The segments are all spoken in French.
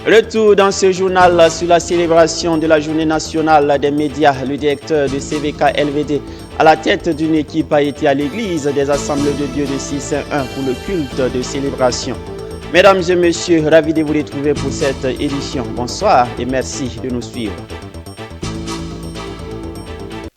Retour dans ce journal sur la célébration de la journée nationale des médias. Le directeur de CVK LVD à la tête d'une équipe a été à l'église des Assemblées de Dieu de Cissé-1 pour le culte de célébration. Mesdames et messieurs, ravi de vous retrouver pour cette édition. Bonsoir et merci de nous suivre.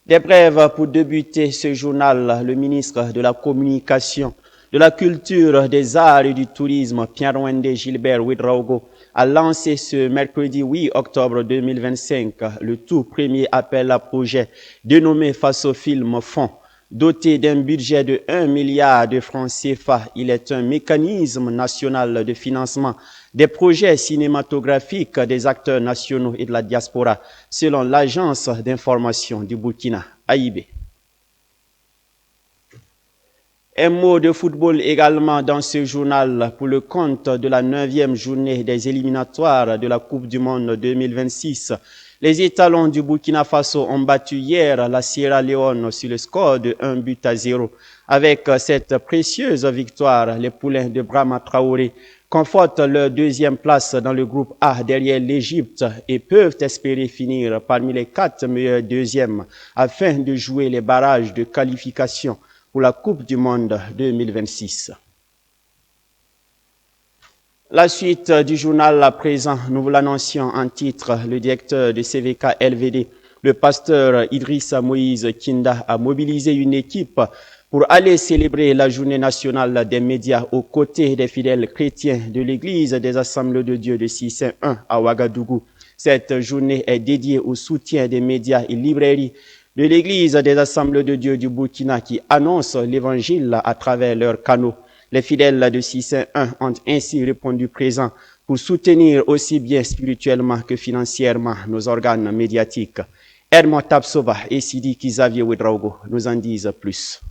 Des brèves pour débuter ce journal. Le ministre de la Communication, de la Culture, des Arts et du Tourisme, Pierre-Wendé Gilbert Ouédraogo, a lancé ce mercredi 8 octobre 2025 le tout premier appel à projet dénommé Face au film Fonds. Doté d'un budget de 1 milliard de francs CFA, il est un mécanisme national de financement des projets cinématographiques des acteurs nationaux et de la diaspora, selon l'agence d'information du Burkina, AIB. Un mot de football également dans ce journal pour le compte de la 9e journée des éliminatoires de la Coupe du Monde 2026. Les étalons du Burkina Faso ont battu hier la Sierra Leone sur le score de 1-0. Avec cette précieuse victoire, les poulains de Brahma Traoré confortent leur deuxième place dans le groupe A derrière l'Égypte et peuvent espérer finir parmi les 4 meilleurs deuxièmes afin de jouer les barrages de qualification pour la Coupe du Monde 2026. La suite du journal à présent, nous vous l'annoncions en titre. Le directeur de CVK LVD, le pasteur Idrissa Moïse Kinda, a mobilisé une équipe pour aller célébrer la journée nationale des médias aux côtés des fidèles chrétiens de l'église des Assemblées de Dieu de Cissé-1 à Ouagadougou. Cette journée est dédiée au soutien des médias et librairies de l'église des Assemblées de Dieu du Burkina qui annoncent l'évangile à travers leurs canaux. Les fidèles de Cissé-1 ont ainsi répondu présent pour soutenir aussi bien spirituellement que financièrement nos organes médiatiques. Hermon Tapsova et Sidi Xavier Ouédraogo nous en disent plus.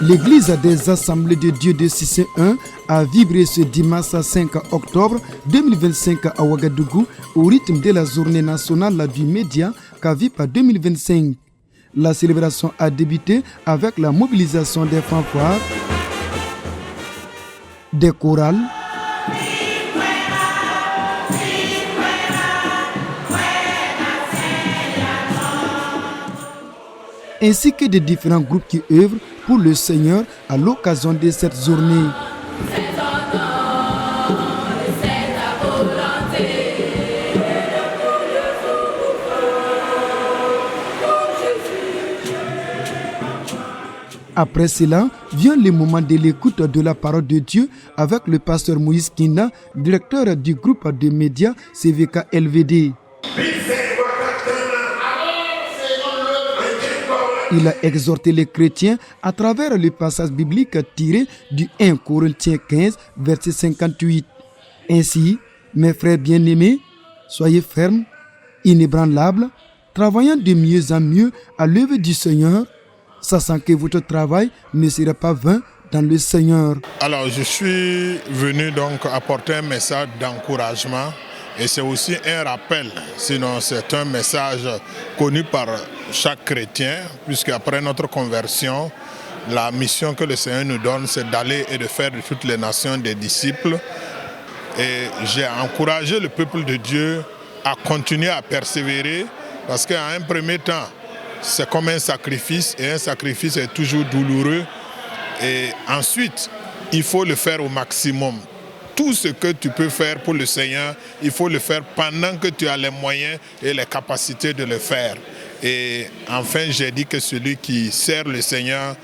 L'église des Assemblées de Dieu de Cissé-1 a vibré ce dimanche 5 octobre 2025 à Ouagadougou au rythme de la journée nationale du média CAVIP 2025. La célébration a débuté avec la mobilisation des fanfares, des chorales, ainsi que des différents groupes qui œuvrent pour le Seigneur à l'occasion de cette journée. Après cela, vient le moment de l'écoute de la parole de Dieu avec le pasteur Moïse Kinda, directeur du groupe de médias CVK LVD. Il a exhorté les chrétiens à travers le passage biblique tiré du 1 Corinthiens 15, verset 58. Ainsi, mes frères bien-aimés, soyez fermes, inébranlables, travaillant de mieux en mieux à l'œuvre du Seigneur, sachant que votre travail ne sera pas vain dans le Seigneur. Alors, je suis venu donc apporter un message d'encouragement. Et c'est aussi un rappel, sinon c'est un message connu par chaque chrétien, puisque après notre conversion, la mission que le Seigneur nous donne, c'est d'aller et de faire de toutes les nations des disciples. Et j'ai encouragé le peuple de Dieu à continuer à persévérer, parce qu'à un premier temps, c'est comme un sacrifice, et un sacrifice est toujours douloureux. Et ensuite, il faut le faire au maximum. Tout ce que tu peux faire pour le Seigneur, il faut le faire pendant que tu as les moyens et les capacités de le faire. Et enfin, j'ai dit que celui qui sert le Seigneur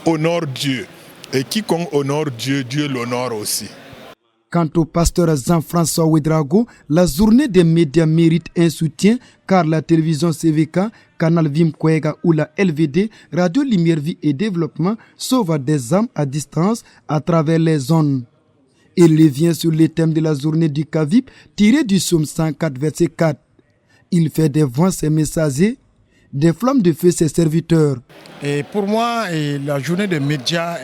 honore Dieu. Et quiconque honore Dieu, Dieu l'honore aussi. Quant au pasteur Jean-François Ouédraogo, la journée des médias mérite un soutien car la télévision CVK, Canal Vim Kwega ou la LVD, Radio Lumière Vie et Développement, sauve des âmes à distance à travers les zones. Il revient sur les thèmes de la journée du CAVIP tiré du psaume 104, verset 4. Il fait des voix ses messagers, des flammes de feu ses serviteurs. Et pour moi, la journée des médias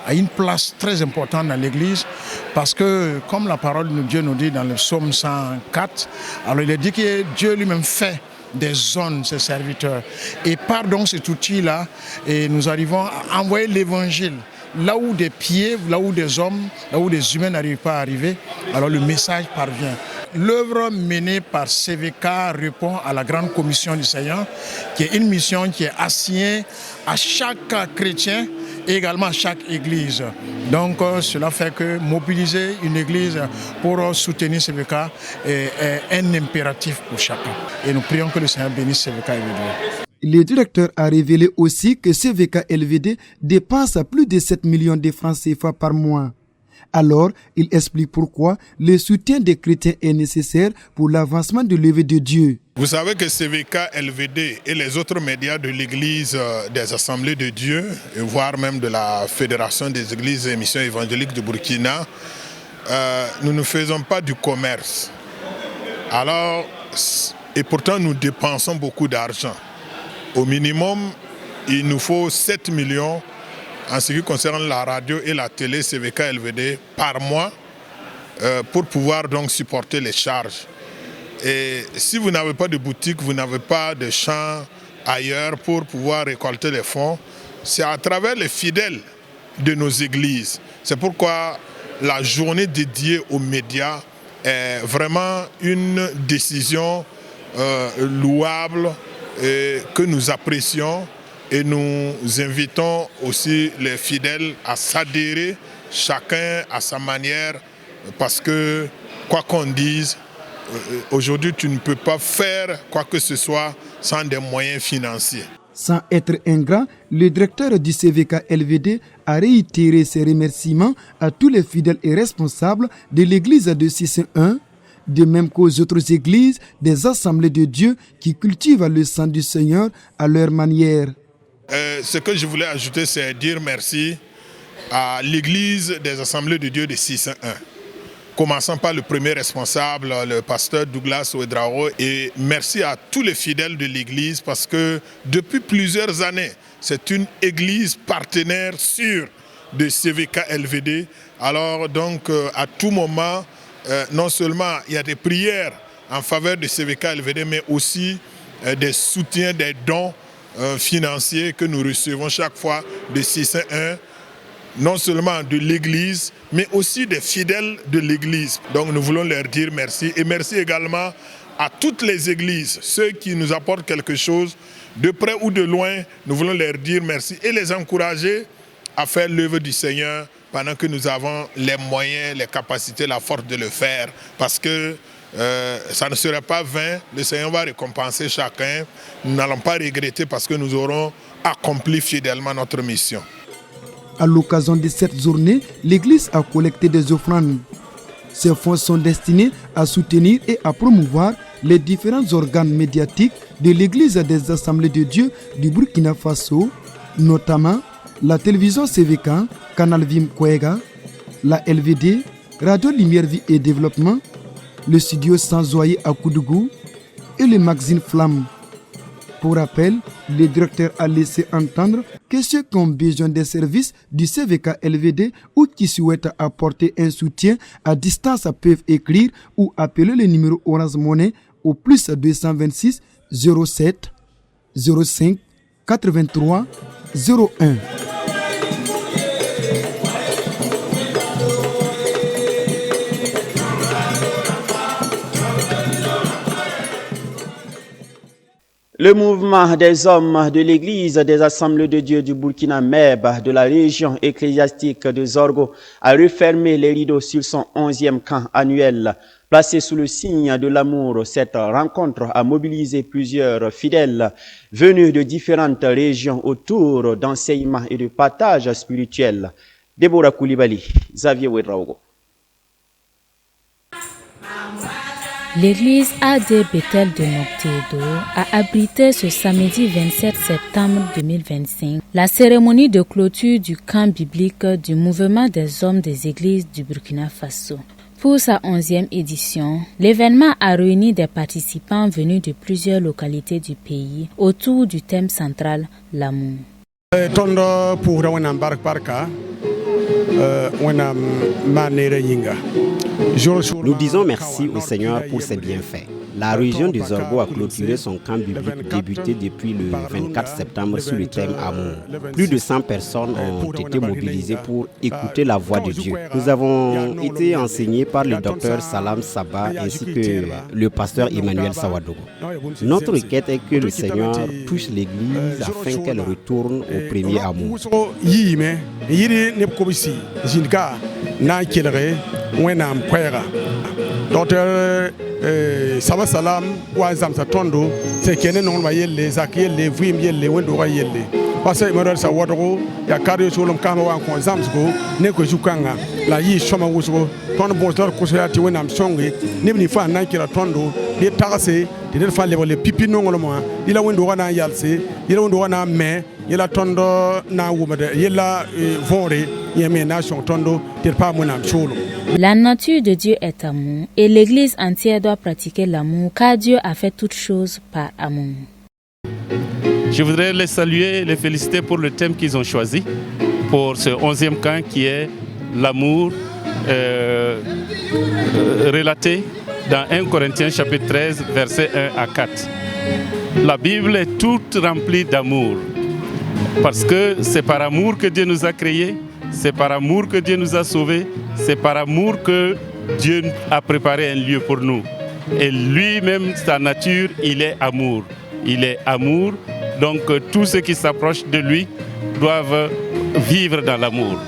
a une place très importante dans l'Église parce que, comme la parole de Dieu nous dit dans le psaume 104, alors il est dit que Dieu lui-même fait des zones, ses serviteurs. Et par donc cet outil-là, nous arrivons à envoyer l'évangile là où des pieds, là où des hommes, là où des humains n'arrivent pas à arriver, alors le message parvient. L'œuvre menée par CVK répond à la grande commission du Seigneur, qui est une mission qui est assignée à chaque chrétien et également à chaque église. Donc cela fait que mobiliser une église pour soutenir CVK est un impératif pour chacun. Et nous prions que le Seigneur bénisse CVK LVD. Le directeur a révélé aussi que CVK LVD dépasse plus de 7 millions de francs CFA par mois. Alors, il explique pourquoi le soutien des chrétiens est nécessaire pour l'avancement de l'œuvre de Dieu. Vous savez que CVK LVD et les autres médias de l'Église des Assemblées de Dieu, voire même de la Fédération des Églises et Missions évangéliques de Burkina, nous ne faisons pas du commerce. Alors, et pourtant nous dépensons beaucoup d'argent. Au minimum, il nous faut 7 millions en ce qui concerne la radio et la télé CVK LVD par mois pour pouvoir donc supporter les charges. Et si vous n'avez pas de boutique, vous n'avez pas de champ ailleurs pour pouvoir récolter les fonds, c'est à travers les fidèles de nos églises. C'est pourquoi la journée dédiée aux médias est vraiment une décision louable et que nous apprécions. Et nous invitons aussi les fidèles à s'adhérer, chacun à sa manière, parce que, quoi qu'on dise, aujourd'hui tu ne peux pas faire quoi que ce soit sans des moyens financiers. Sans être ingrat, le directeur du CVK LVD a réitéré ses remerciements à tous les fidèles et responsables de l'église de 601, de même qu'aux autres églises des assemblées de Dieu qui cultivent le sang du Seigneur à leur manière. Ce que je voulais ajouter, c'est dire merci à l'église des Assemblées de Dieu de 601. Commençons par le premier responsable, le pasteur Douglas Ouedraogo, et merci à tous les fidèles de l'église parce que depuis plusieurs années, c'est une église partenaire sûre de CVK LVD. Alors donc à tout moment, non seulement il y a des prières en faveur de CVK LVD, mais aussi des soutiens, des dons financiers que nous recevons chaque fois de 601, non seulement de l'Église, mais aussi des fidèles de l'Église. Donc nous voulons leur dire merci et merci également à toutes les églises, ceux qui nous apportent quelque chose, de près ou de loin, nous voulons leur dire merci et les encourager à faire l'œuvre du Seigneur pendant que nous avons les moyens, les capacités, la force de le faire, parce que ça ne serait pas vain, le Seigneur va récompenser chacun. Nous n'allons pas regretter parce que nous aurons accompli fidèlement notre mission. À l'occasion de cette journée, l'Église a collecté des offrandes. Ces fonds sont destinés à soutenir et à promouvoir les différents organes médiatiques de l'Église des Assemblées de Dieu du Burkina Faso, notamment la télévision CVK, Canal Vim Kwega, la LVD, Radio Lumière Vie et Développement, le studio Sanzoye à Koudougou et le magazine Flamme. Pour rappel, le directeur a laissé entendre que ceux qui ont besoin des services du CVK LVD ou qui souhaitent apporter un soutien à distance peuvent écrire ou appeler le numéro Orange Money au plus 226 07 05 83 01. Le mouvement des hommes de l'Église des Assemblées de Dieu du Burkina MEB de la région ecclésiastique de Zorgo a refermé les rideaux sur son 11e camp annuel. Placé sous le signe de l'amour, cette rencontre a mobilisé plusieurs fidèles venus de différentes régions autour d'enseignements et de partage spirituel. Deborah Koulibaly, Xavier Ouedraogo. L'église AD Bethel de Noctedo a abrité ce samedi 27 septembre 2025 la cérémonie de clôture du camp biblique du mouvement des hommes des églises du Burkina Faso. Pour sa 11e édition, l'événement a réuni des participants venus de plusieurs localités du pays autour du thème central, l'amour. Nous disons merci au Seigneur pour ses bienfaits. La région du Zorgo a clôturé son camp biblique débuté depuis le 24 septembre sur le thème Amour. Plus de 100 personnes ont été mobilisées pour écouter la voix de Dieu. Nous avons été enseignés par le docteur Salam Saba ainsi que le pasteur Emmanuel Sawadogo. Notre requête est que le Seigneur touche l'Église afin qu'elle retourne au premier amour. Saba salam wa zamsa tondo se kene non ma yelle zak yelle vim yelle wendo ga yelle parce que model sa wodo ya kare solom kama wa ko zamsko ne ko jukanga la yi shoma wusko ton bosdor ko so yati wenam songi ni fa na kira tondo de tagase de fa le pipi nongolo mo ila wendo ga na yalse ila wendo ga na me ila tondo na wumade ila vore yeme nation tondo de pa monam cholo. La nature de Dieu est amour et l'Église entière doit pratiquer l'amour car Dieu a fait toutes choses par amour. Je voudrais les saluer et les féliciter pour le thème qu'ils ont choisi pour ce 11e camp qui est l'amour relaté dans 1 Corinthiens chapitre 13 versets 1 à 4. La Bible est toute remplie d'amour parce que c'est par amour que Dieu nous a créés. C'est par amour que Dieu nous a sauvés. C'est par amour que Dieu a préparé un lieu pour nous. Et lui-même, sa nature, il est amour. Il est amour. Donc tous ceux qui s'approchent de lui doivent vivre dans l'amour.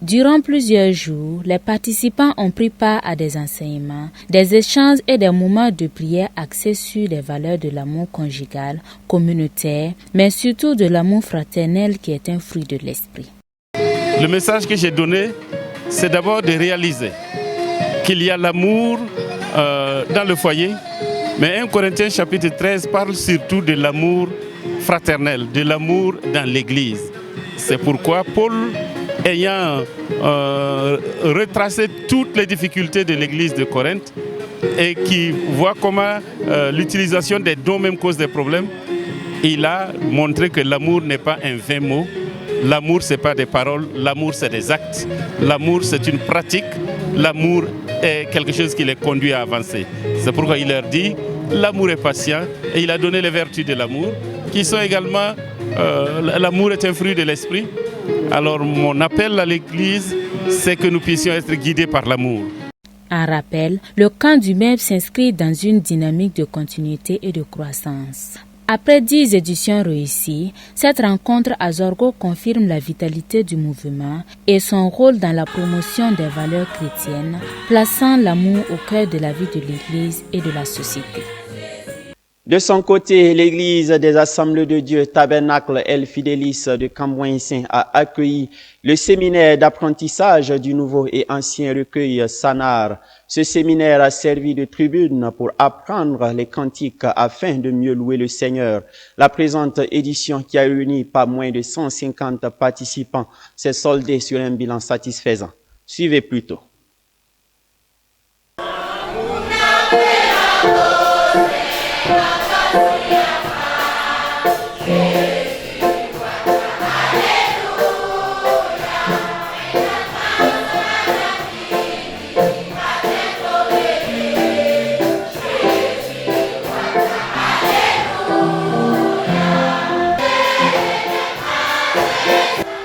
Durant plusieurs jours, les participants ont pris part à des enseignements, des échanges et des moments de prière axés sur les valeurs de l'amour conjugal, communautaire, mais surtout de l'amour fraternel qui est un fruit de l'esprit. Le message que j'ai donné, c'est d'abord de réaliser qu'il y a l'amour dans le foyer, mais 1 Corinthiens chapitre 13 parle surtout de l'amour fraternel, de l'amour dans l'Église. C'est pourquoi Paul, ayant retracé toutes les difficultés de l'Église de Corinthe et qui voit comment l'utilisation des dons même cause des problèmes, il a montré que l'amour n'est pas un vain mot. L'amour, ce n'est pas des paroles, l'amour, c'est des actes. L'amour, c'est une pratique. L'amour est quelque chose qui les conduit à avancer. C'est pourquoi il leur dit, l'amour est patient et il a donné les vertus de l'amour, qui sont également, l'amour est un fruit de l'esprit. Alors mon appel à l'Église, c'est que nous puissions être guidés par l'amour. En rappel, le camp du MEB s'inscrit dans une dynamique de continuité et de croissance. Après 10 éditions réussies, cette rencontre à Zorgo confirme la vitalité du mouvement et son rôle dans la promotion des valeurs chrétiennes, plaçant l'amour au cœur de la vie de l'Église et de la société. De son côté, l'Église des Assemblées de Dieu Tabernacle El Fidelis de Cambouin-Saint a accueilli le séminaire d'apprentissage du nouveau et ancien recueil Sanar. Ce séminaire a servi de tribune pour apprendre les cantiques afin de mieux louer le Seigneur. La présente édition, qui a réuni pas moins de 150 participants, s'est soldée sur un bilan satisfaisant. Suivez plutôt.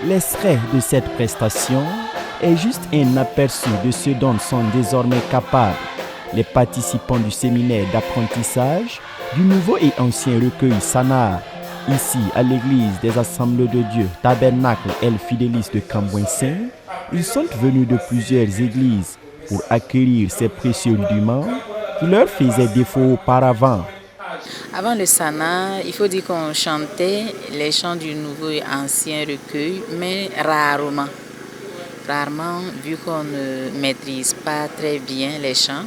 L'extrait de cette prestation est juste un aperçu de ce dont sont désormais capables les participants du séminaire d'apprentissage du nouveau et ancien recueil Sanar, ici à l'église des Assemblées de Dieu Tabernacle El Fidelis de Cambouin-Saint. Ils sont venus de plusieurs églises pour accueillir ces précieux rudiments qui leur faisaient défaut auparavant. Avant le Sana, il faut dire qu'on chantait les chants du nouveau et ancien recueil, mais rarement. Rarement, vu qu'on ne maîtrise pas très bien les chants.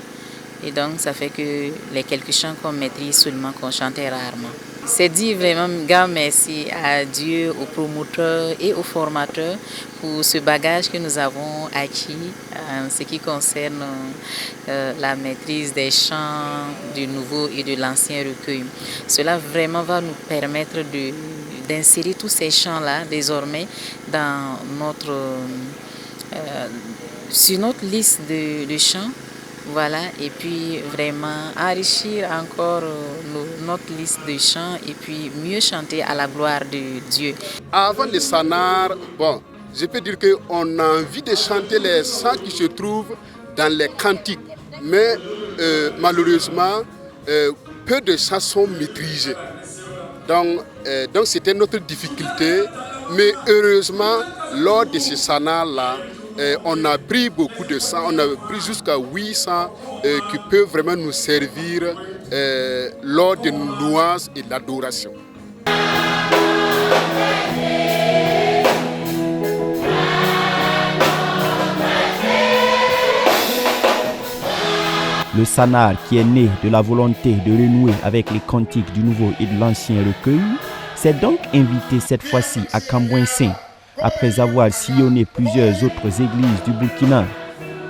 Et donc, ça fait que les quelques chants qu'on maîtrise seulement, qu'on chantait rarement. C'est dire vraiment grand merci à Dieu, aux promoteurs et aux formateurs pour ce bagage que nous avons acquis en ce qui concerne la maîtrise des chants du nouveau et de l'ancien recueil. Cela vraiment va nous permettre d'insérer tous ces chants-là désormais dans sur notre liste de chants. Voilà, et puis vraiment enrichir encore notre liste de chants et puis mieux chanter à la gloire de Dieu. Avant le Sanar, je peux dire qu'on a envie de chanter les chants qui se trouvent dans les cantiques, mais malheureusement, peu de chants sont maîtrisés. Donc c'était notre difficulté, mais heureusement, lors de ce Sanar-là, on a pris beaucoup de chants, on a pris jusqu'à 800 qui peuvent vraiment nous servir lors de nos louanges et de l'adoration. Le Sanar, qui est né de la volonté de renouer avec les cantiques du nouveau et de l'ancien recueil, s'est donc invité cette fois-ci à Cambouin-Saint, après avoir sillonné plusieurs autres églises du Burkina.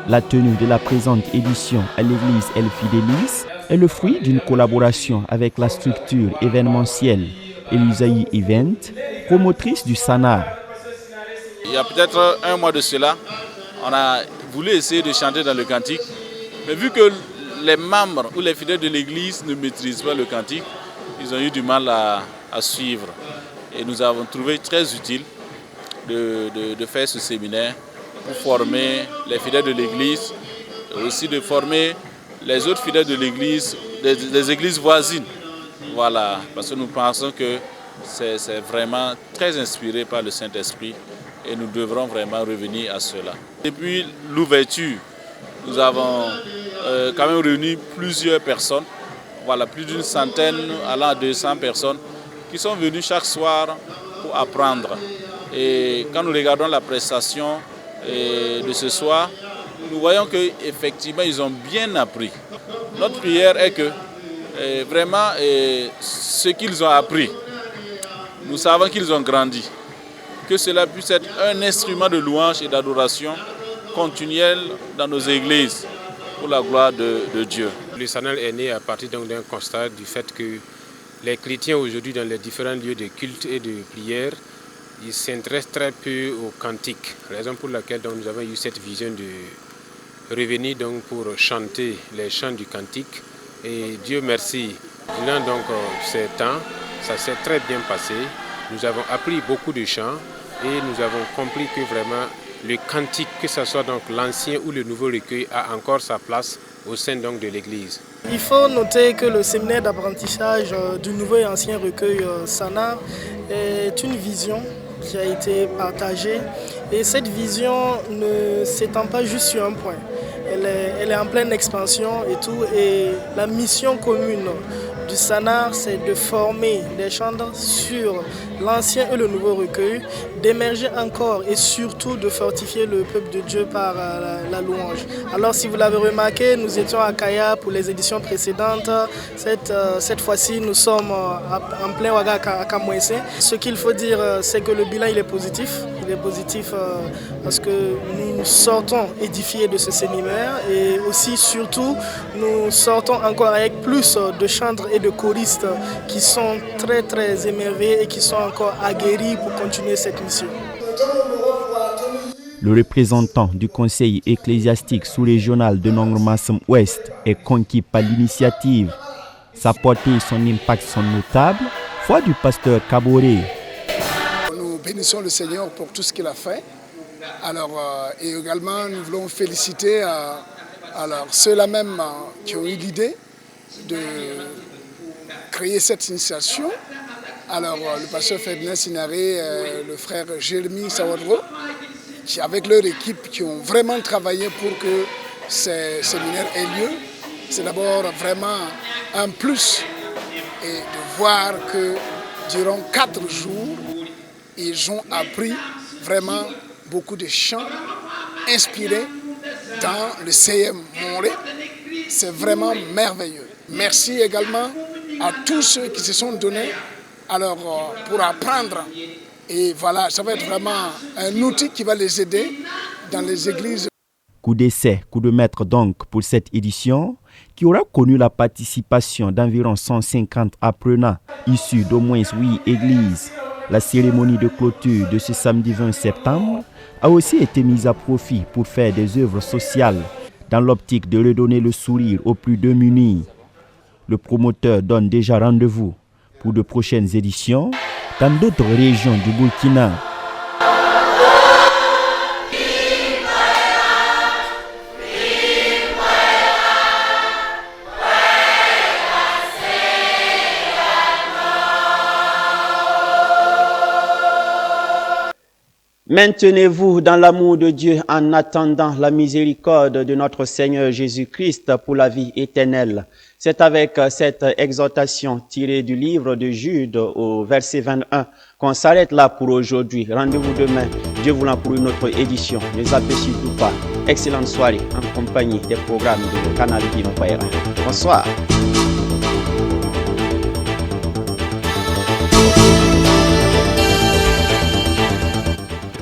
La tenue de la présente édition à l'église El Fidelis est le fruit d'une collaboration avec la structure événementielle Elusaï Event, promotrice du Sanar. Il y a peut-être un mois de cela, on a voulu essayer de chanter dans le cantique, mais vu que les membres ou les fidèles de l'église ne maîtrisent pas le cantique, ils ont eu du mal à suivre. Et nous avons trouvé très utile de faire ce séminaire pour former les fidèles de l'église et aussi de former les autres fidèles de l'église, des églises voisines. Voilà, parce que nous pensons que c'est vraiment très inspiré par le Saint-Esprit et nous devrons vraiment revenir à cela. Depuis l'ouverture, nous avons quand même réuni plusieurs personnes, voilà, plus d'une centaine allant à 200 personnes qui sont venues chaque soir pour apprendre. Et quand nous regardons la prestation de ce soir, nous voyons qu'effectivement ils ont bien appris. Notre prière est que vraiment ce qu'ils ont appris, nous savons qu'ils ont grandi, que cela puisse être un instrument de louange et d'adoration continuelle dans nos églises pour la gloire de Dieu. Le Sanar est né à partir d'un constat du fait que les chrétiens aujourd'hui dans les différents lieux de culte et de prière, ils s'intéressent très peu aux cantiques, raison pour laquelle nous avons eu cette vision de revenir pour chanter les chants du cantique. Et Dieu merci, durant ces temps, ça s'est très bien passé. Nous avons appris beaucoup de chants et nous avons compris que vraiment le cantique, que ce soit l'ancien ou le nouveau recueil, a encore sa place au sein de l'Église. Il faut noter que le séminaire d'apprentissage du nouveau et ancien recueil Sanar est une vision qui a été partagée et cette vision ne s'étend pas juste sur un point. Elle est en pleine expansion et tout, et la mission commune du Sanar, c'est de former des chanteurs sur l'ancien et le nouveau recueil, d'émerger encore et surtout de fortifier le peuple de Dieu par la louange. Alors si vous l'avez remarqué, nous étions à Kaya pour les éditions précédentes. Cette fois-ci, nous sommes en plein Ouaga à Kamouessé. Ce qu'il faut dire, c'est que le bilan il est positif. Il est positif parce que nous sortons édifiés de ce séminaire et aussi surtout nous sortons encore avec plus de chantres et de choristes qui sont très très émerveillés et qui sont encore aguerris pour continuer cette mission. Le représentant du conseil ecclésiastique sous-régional de Nongr-Massam Ouest est conquis par l'initiative. Sa portée et son impact sont notables. Foi du pasteur Kaboré. Nous bénissons le Seigneur pour tout ce qu'il a fait. Et également, nous voulons féliciter ceux-là même qui ont eu l'idée de créer cette initiation. Le pasteur Ferdinand Sinaré, le frère Jérémy Sawadro, qui avec leur équipe qui ont vraiment travaillé pour que ces séminaires aient lieu. C'est d'abord vraiment un plus et de voir que durant 4 jours, ils ont appris vraiment beaucoup de chants inspirés dans le CM Montré. C'est vraiment merveilleux. Merci également à tous ceux qui se sont donnés alors, pour apprendre. Et voilà, ça va être vraiment un outil qui va les aider dans les églises. Coup d'essai, coup de maître donc pour cette édition qui aura connu la participation d'environ 150 apprenants issus d'au moins 8 églises. La cérémonie de clôture de ce samedi 20 septembre a aussi été mise à profit pour faire des œuvres sociales dans l'optique de redonner le sourire aux plus démunis. Le promoteur donne déjà rendez-vous pour de prochaines éditions dans d'autres régions du Burkina. Maintenez-vous dans l'amour de Dieu en attendant la miséricorde de notre Seigneur Jésus-Christ pour la vie éternelle. C'est avec cette exhortation tirée du livre de Jude au verset 21 qu'on s'arrête là pour aujourd'hui. Rendez-vous demain, Dieu voulant, pour une autre édition. Ne zappez surtout pas. Excellente soirée en compagnie des programmes de Canal Vino. Bonsoir.